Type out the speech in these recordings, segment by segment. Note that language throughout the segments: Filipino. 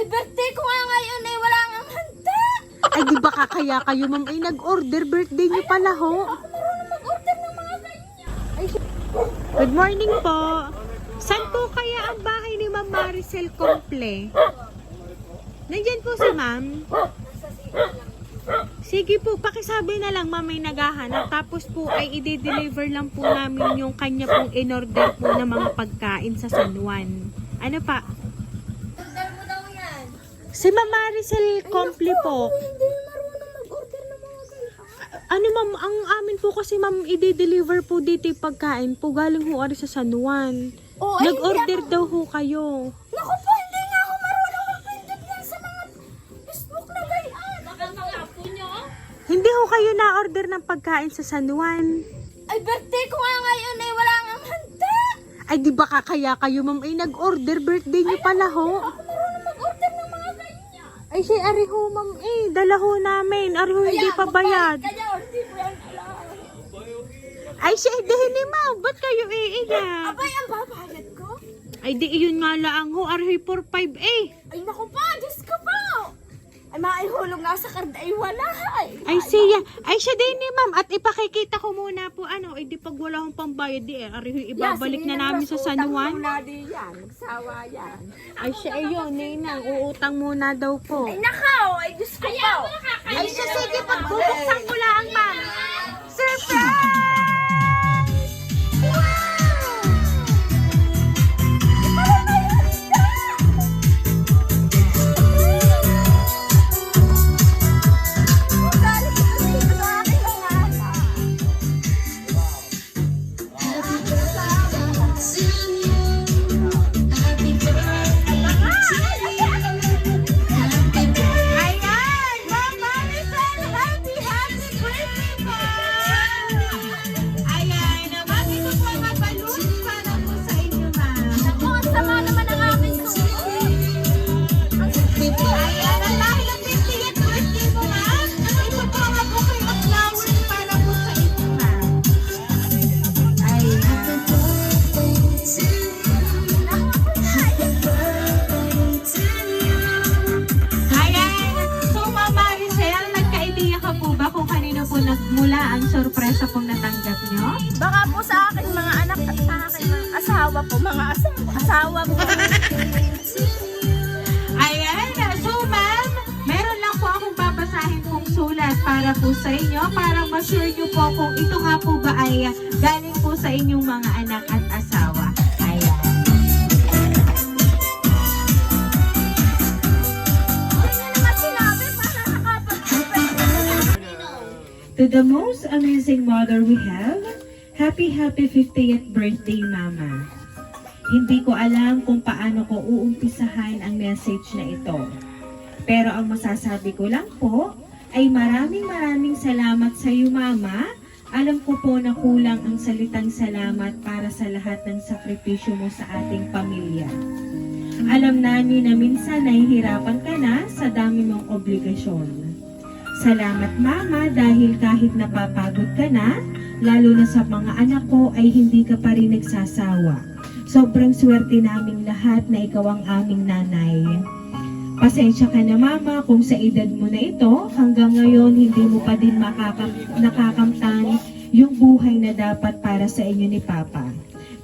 Ay, birthday ko nga ngayon eh, wala nga handa. Ay, di ba kakaya kayo, ma'am, ay nag-order? Birthday niyo pala, ho. Ako marunong mag-order ng mga ganyan. Good morning po. Saan po kaya ang bahay ni Ma'am Maricel Comple? Nandyan po si ma'am. Sige po, pakisabi na lang ma'am may naghahanap. Tapos po ay i-deliver lang po namin yung kanya pong in-order po na mga pagkain sa San Juan. Ano pa? Order mo daw yan. Si Ma'am Maricel Comple po. Hindi marunong mag-order ng mga ganyan. Ano ma'am, ang amin po kasi ma'am i-deliver po dito yung pagkain po galing ho ari sa San Juan. Oh, ay, Nag-order daw ho kayo. Naku po, hindi nga ako marunong mag-pindot yan sa mga Facebook na ganyan. Baka mga apo nyo? Hindi ho kayo na-order ng pagkain sa San Juan. Ay, birthday ko nga ngayon eh, wala nga handa. Ay, di ba kakaya kayo, ma'am, ay nag-order? Birthday niyo pala, ho? Ako marunong mag-order ng mga ganyan. Ay, si Ariho, ma'am, dala ho namin. Ariho, hindi pa bayad. Kaya, hindi ko yan alam. Ay, si Edehin ni ma'am, ba't kayo iiyak? Abay, ang babayad ko? Ay, di iyon nga laang ho, Ariho 45, Ay, naku pa, Diyos ko po. Ay, maihulog nga sa card, ay wala. Ay, siya din ni ma'am, at ipakikita ko muna po, ay di pag wala akong pambayad, Ariho, ibabalik na namin sa San Juan. Muna di yan, magsawa yan. Ay, siya ayun, Ninang, uutang muna daw po. Ay, nakaw, ay Diyos ko po. Ay, siya, sige, pagbubuksan ko lang, ma'am. Surprise! Mula ang sorpresa pong natanggap nyo? Baka po sa aking mga anak at sa aking mga asawa po, mga asawa po. Ayan, so ma'am, meron lang po akong babasahin pong sulat para po sa inyo, para ma-sure nyo po kung ito nga po ba ay galing po sa inyong mga anak at asawa. Ayan. To the most amazing mother we have, happy 50th birthday, Mama. Hindi ko alam kung paano ko uumpisahan ang message na ito. Pero ang masasabi ko lang po ay maraming salamat sa iyo, Mama. Alam ko po na kulang ang salitang salamat para sa lahat ng sakripisyo mo sa ating pamilya. Alam namin na minsan nahihirapan ka na sa dami mong obligasyon. Salamat Mama dahil kahit napapagod ka na, lalo na sa mga anak ko ay hindi ka pa rin nagsasawa. Sobrang swerte naming lahat na ikaw ang aming nanay. Pasensya ka na Mama kung sa edad mo na ito, hanggang ngayon hindi mo pa din nakakamtan yung buhay na dapat para sa inyo ni Papa.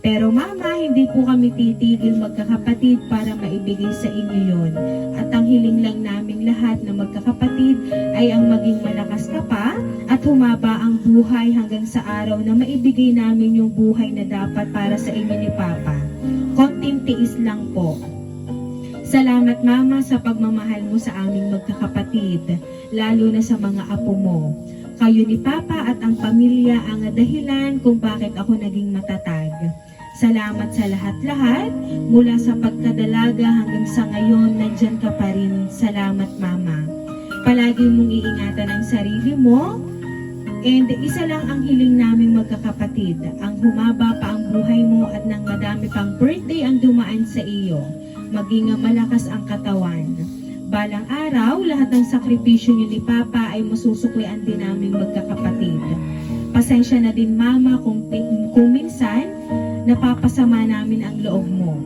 Pero Mama, hindi po kami titigil magkakapatid para maibigay sa inyo yon. At ang hiling lang naming lahat na magkakapatid ay ang maging malakas ka pa at humaba ang buhay hanggang sa araw na maibigay namin yung buhay na dapat para sa inyo ni Papa. Konting tiis lang po. Salamat Mama sa pagmamahal mo sa aming magkakapatid, lalo na sa mga apo mo. Kayo ni Papa at ang pamilya ang dahilan kung bakit ako naging matatag. Salamat sa lahat-lahat, mula sa pagkadalaga hanggang sa ngayon, nandyan ka pa rin. Salamat Mama. Palagi mong iingatan ang sarili mo, and isa lang ang hiling naming magkakapatid, ang humaba pa ang buhay mo at nang madami pang birthday ang dumaan sa iyo, maging malakas ang katawan. Balang araw, lahat ng sakripisyo niyo ni Papa ay masusuklian din naming magkakapatid. Pasensya na din Mama kung minsan napapasama namin ang loob mo.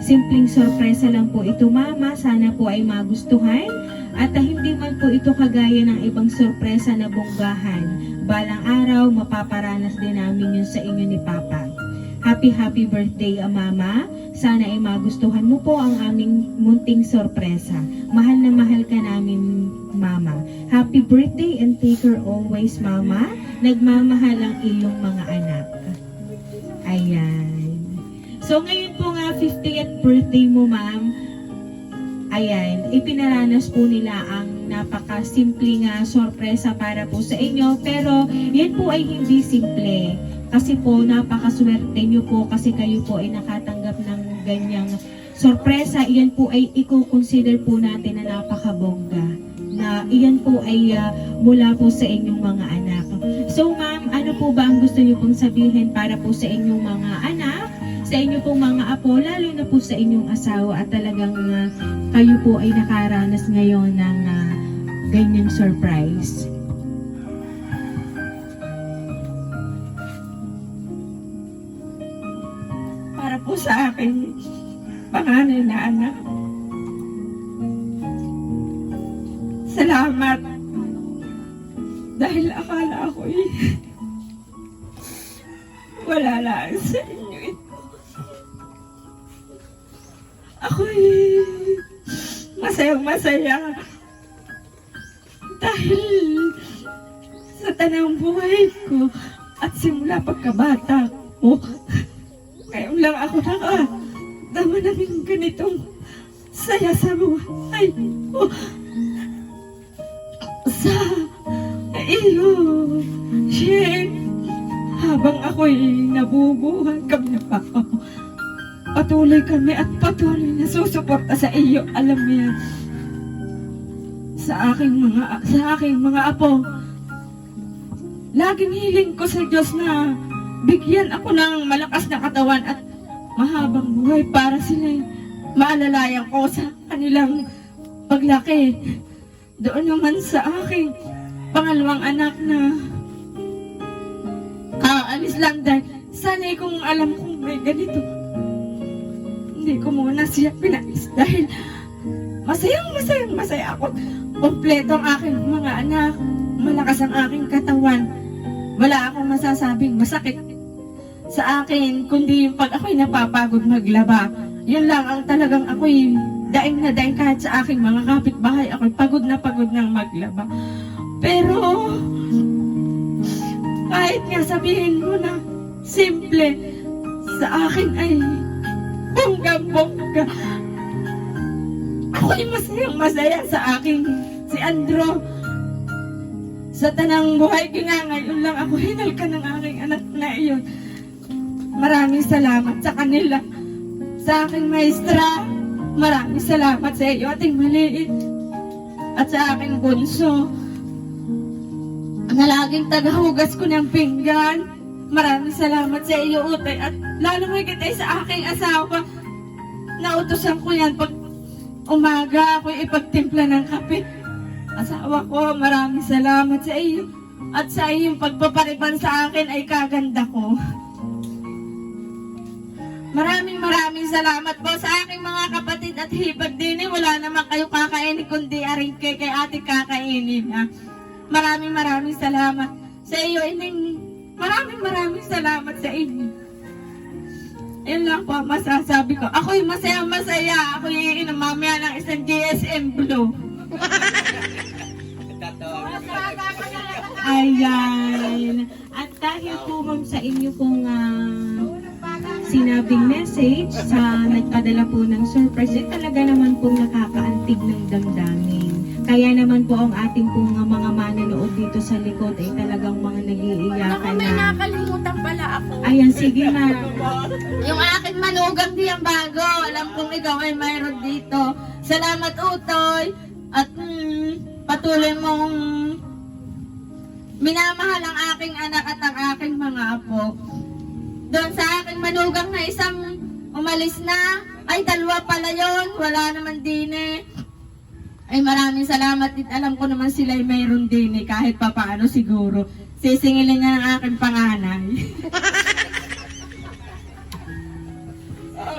Simpleng sorpresa lang po ito, Mama. Sana po ay magustuhan. At hindi man po ito kagaya ng ibang sorpresa na bonggahan. Balang araw, mapaparanas din namin yun sa inyo ni Papa. Happy birthday, Mama. Sana ay magustuhan mo po ang aming munting sorpresa. Mahal na mahal ka namin, Mama. Happy birthday and take care always, Mama. Nagmamahal ang iyong mga anak. Ayan. So ngayon po nga, 50th birthday mo, Ma'am. Ayan, ipinaranas po nila ang napakasimpleng sorpresa para po sa inyo. Pero yan po ay hindi simple. Kasi po napakaswerte nyo po kasi kayo po ay nakatanggap ng ganyang sorpresa. Iyan po ay i-consider po natin na napakabongga. Na iyan po ay mula po sa inyong mga anak. So ma'am, ano po ba ang gusto nyo pong sabihin para po sa inyong mga anak? Sa inyo pong mga apo, lalo na po sa inyong asawa at talagang kayo po ay nakaranas ngayon ng ganyang surprise. Para po sa akin, panganay na anak. Salamat. Dahil akala ko wala lang sa inyo ito. Ako'y masayang-masaya dahil sa tanang buhay ko at simula pagkabata ko, ngayon lang ako nakadama ng ganitong saya sa buhay ko. Sa iyo, Shen, habang ako'y nabubuhay kami na pa ako. Patuloy kami at patuloy na susuporta sa iyo. Alam mo yan. Sa aking mga apo. Laging hiling ko sa Diyos na bigyan ako ng malakas na katawan at mahabang buhay para sila maalalayan ko sa kanilang paglaki. Doon naman sa aking pangalawang anak na kaalis lang dahil sana'y kung alam kong may ganito. Hindi ko muna siya pinais dahil masaya ako. Kompleto ang aking mga anak. Malakas ang aking katawan. Wala akong masasabing masakit sa akin, kundi yung pag ako'y napapagod maglaba. Yun lang ang talagang ako'y daing na daing kahit sa aking mga kapitbahay. Ako'y pagod ng maglaba. Pero kahit nga sabihin mo na simple, sa akin ay bongga. Ako'y masaya sa aking si Andro. Sa tanang buhay ko nga ngayon lang ako hinalka ng aking anak na iyon. Maraming salamat sa kanila. Sa aking maestra, maraming salamat sa iyo ating maliit. At sa aking bunso, na laging tagahugas ko ng pinggan. Maraming salamat sa iyo, Utay. At lalo higit ay sa aking asawa. Nautosan ko yan pag umaga ako'y ipagtimpla ng kape. Asawa ko, maraming salamat sa iyo. At sa iyong pagpapariban sa akin ay kaganda ko. Maraming salamat po sa aking mga kapatid at hipag din. Wala naman kayo kakainin kundi aring kay ate kakainin. Ha? Maraming salamat sa iyo, Ining. Maraming salamat sa inyo. Yan lang po ang masasabi ko. Ako'y masaya. Ako'y mamaya ng isang GSM Blue. Ayan. At dahil po ma'am sa inyo pong sinabing message sa nagpadala po ng surprise, talaga naman pong nakakaantig ng damdamin. Kaya naman po ang ating pong mga manonood dito sa likod ay talagang mga nag-iiyakan May na. nakalimutan pala ako. Ayan, sige na. Yung aking manugang diyang bago. Alam kong ikaw ay mayroon dito. Salamat, Utoy. At patuloy mong minamahal ang aking anak at ang aking mga apo. Doon sa aking manugang na isang umalis na, ay dalawa pala yun. Wala naman din eh. Ay maraming salamat din. Alam ko naman sila ay mayroon din eh. Kahit papaano siguro. Sisingilin niya ang aking panganay.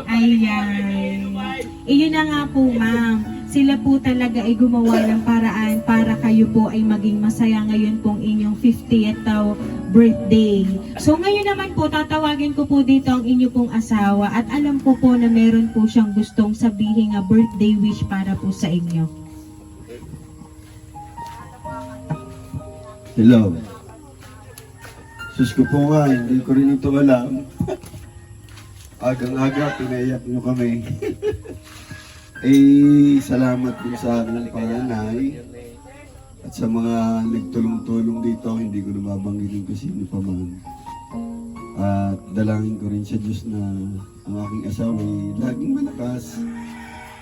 Ayan. Iyon na nga po, ma'am. Sila po talaga ay gumawa ng paraan para kayo po ay maging masaya ngayon pong inyong 50th birthday. So ngayon naman po, tatawagin ko po dito ang inyo pong asawa at alam ko po na meron po siyang gustong sabihin nga birthday wish para po sa inyo. Hello. Sus ko po nga, hindi ko rin ito alam. Agang-aga, pinaiyak nyo kami. Salamat din sa aking panganay at sa mga nagtulong-tulong dito, hindi ko nababanggitin ko sino pa man. At dalangin ko rin sa Diyos na ang aking asawa ay laging malakas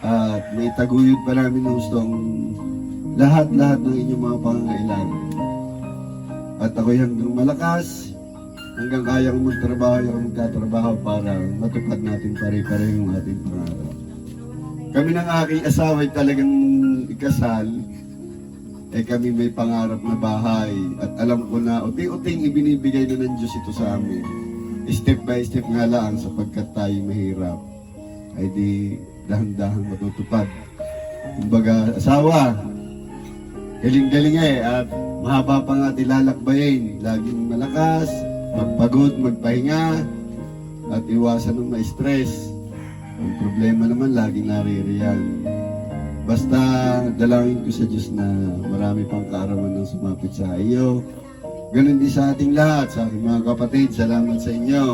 at may taguyod pa namin ng gustong lahat-lahat ng inyong mga pangangailangan. At ako'y hanggang malakas, hanggang kaya kong magtatrabaho para matupad natin pare-pareho yung ating pangarap. Kami ng aking asawa ay talagang ikasal, kami may pangarap na bahay at alam ko na unti-unting ibinibigay na ng Diyos ito sa amin. Step by step nga lang sapagkat tayo mahirap, ay di dahan-dahan matutupad. Kumbaga, asawa, galing-galing at mahaba pa nga tilalakbayin. Laging malakas, magpagod, magpahinga, at iwasan ng ma-stress. Ang problema naman, laging naririyan. Basta dalangin ko sa Diyos na marami pang kaarawan ng sumapit sa iyo. Ganun din sa ating lahat, sa aking mga kapatid, salamat sa inyo.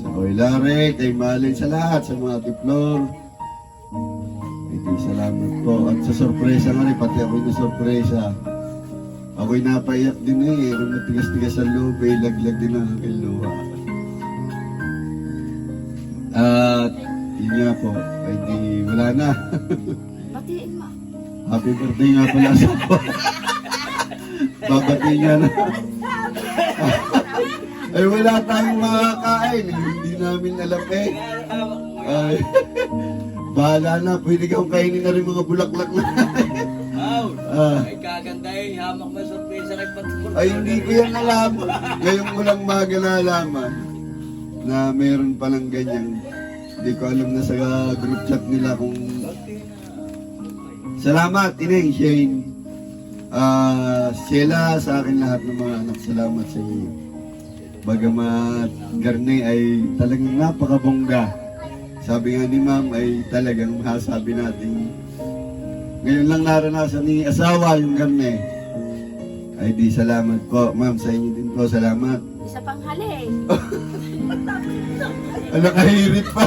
Sa Kuya Larry, kay Malin, sa lahat, sa mga tiplor. Salamat po. At sa sorpresa nga rin, pati ako'y na-sorpresa. Ako'y napaiyak din matigas-tigas ang loob, laglag din ang aking luha. At yun nga po, ay di wala na. Batiin mo. Happy birthday nga pala sa po. Babatiin nga na. Ay wala tayong makakain, hindi namin alam Ay, bahala na, pwede kang kainin na rin mga bulaklak na. Ay kaganda hamak mo sorpresa kay Patkul. Ay hindi ko yan alam. Ngayon ko lang maga nalaman na meron palang ganyan. Hindi ko alam na sa group chat nila kung... Salamat, Ineng, Shane. Sheila, sa akin lahat ng mga anak, salamat sa inyo. Bagamat Garne ay talagang napakabongga. Sabi nga ni Ma'am ay talagang masasabi natin. Ngayon lang naranasan ni asawa yung Garne. Ay di salamat po. Ma'am, sa inyo din po, salamat. Isa pang hali. Nakahirit pa.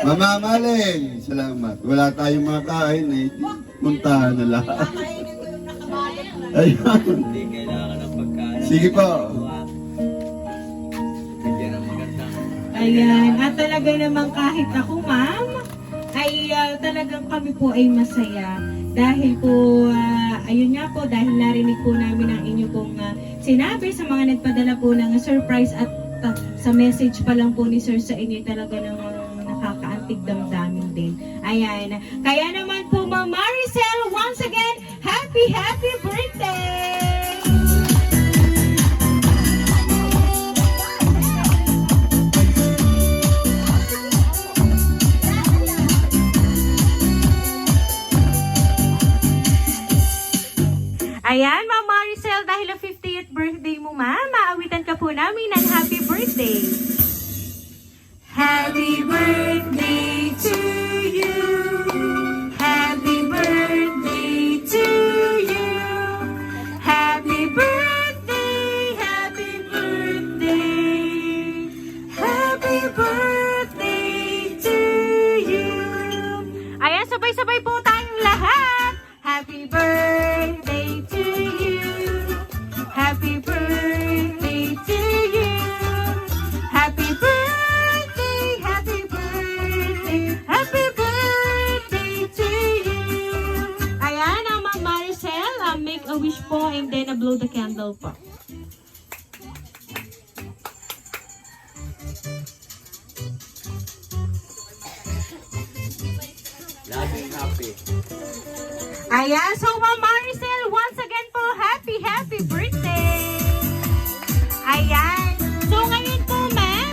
Mama Maling, salamat. Wala tayong makain puntahan na lahat. Ayun. Hindi kailangan ng pagkain. Sige po. Bigyan ng magandang. Ayan, at talaga namang kahit ako, ma'am, ay talagang kami po ay masaya. Dahil po, ayun nga po, dahil narinig po namin ang inyo pong sinabi sa mga nagpadala po ng surprise at sa message pa lang po ni Sir sa inyo talaga namang nakakaantig damdamin din. Ayan. Kaya naman po, Ma'am Maricel, once again, happy birthday! Ayan, Ma'am Maricel, dahil ang 50th birthday mo, ma'am, maawitan ka po namin ng happy birthday. Happy birthday to you. Happy birthday to you. Happy birthday, happy birthday. Happy birthday to you. Ayan, sabay-sabay po tayong lahat. Happy birthday to you. Happy birthday to you. Happy birthday, happy birthday, happy birthday to you. Ayan, Ma'am Maricel, make a wish po and then blow the candle po. Laging happy. Ayan, so Ma'am Maricel, once again po, happy birthday! Ayan, so ngayon po ma'am,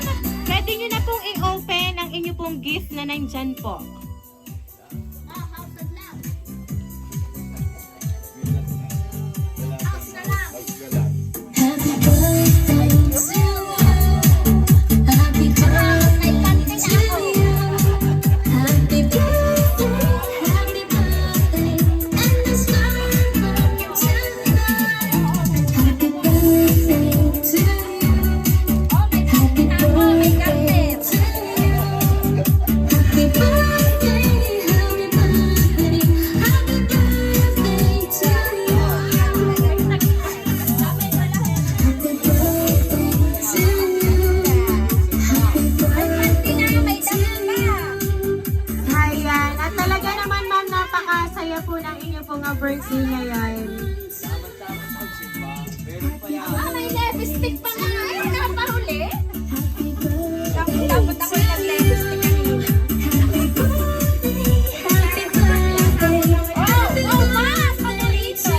na nandyan po. Happy birthday to you. Happy birthday to you. Happy birthday, and let's start tonight. Happy birthday to you. Happy birthday to you. Happy birthday, happy birthday, happy birthday to you. Ayan. At talaga naman ma'am, napakasaya po ng inyo pong birthday ngayon. Meron pa yan. May lipstick pa nga. Ay, nakapahuli. Dapat ako yung nag-lipstick kanina. Oh, ma! Paborito.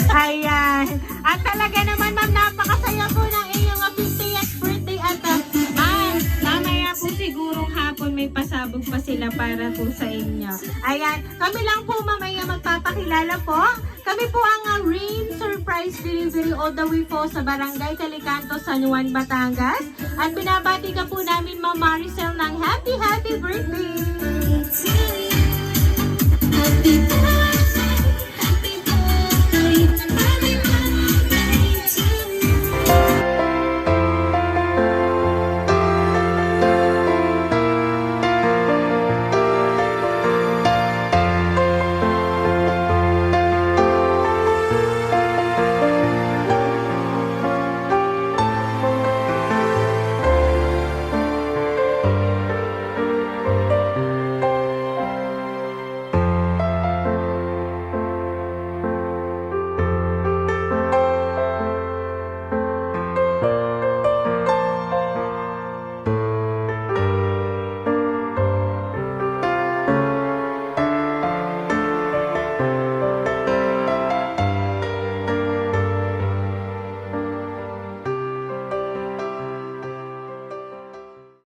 Ayan. At talaga naman ma'am, napakasaya po ng inyong 50th birthday at mamaya po sigurong hapon may pasabog pa sila para po sa inyo. Ayan. Kami lang po mamaya magpapakilala po. Kami po ang Rain Surprise Delivery all the way po sa Barangay Calicanto, San Juan, Batangas. At binabati ka po namin Ma'am Maricel ng happy birthday! Happy birthday.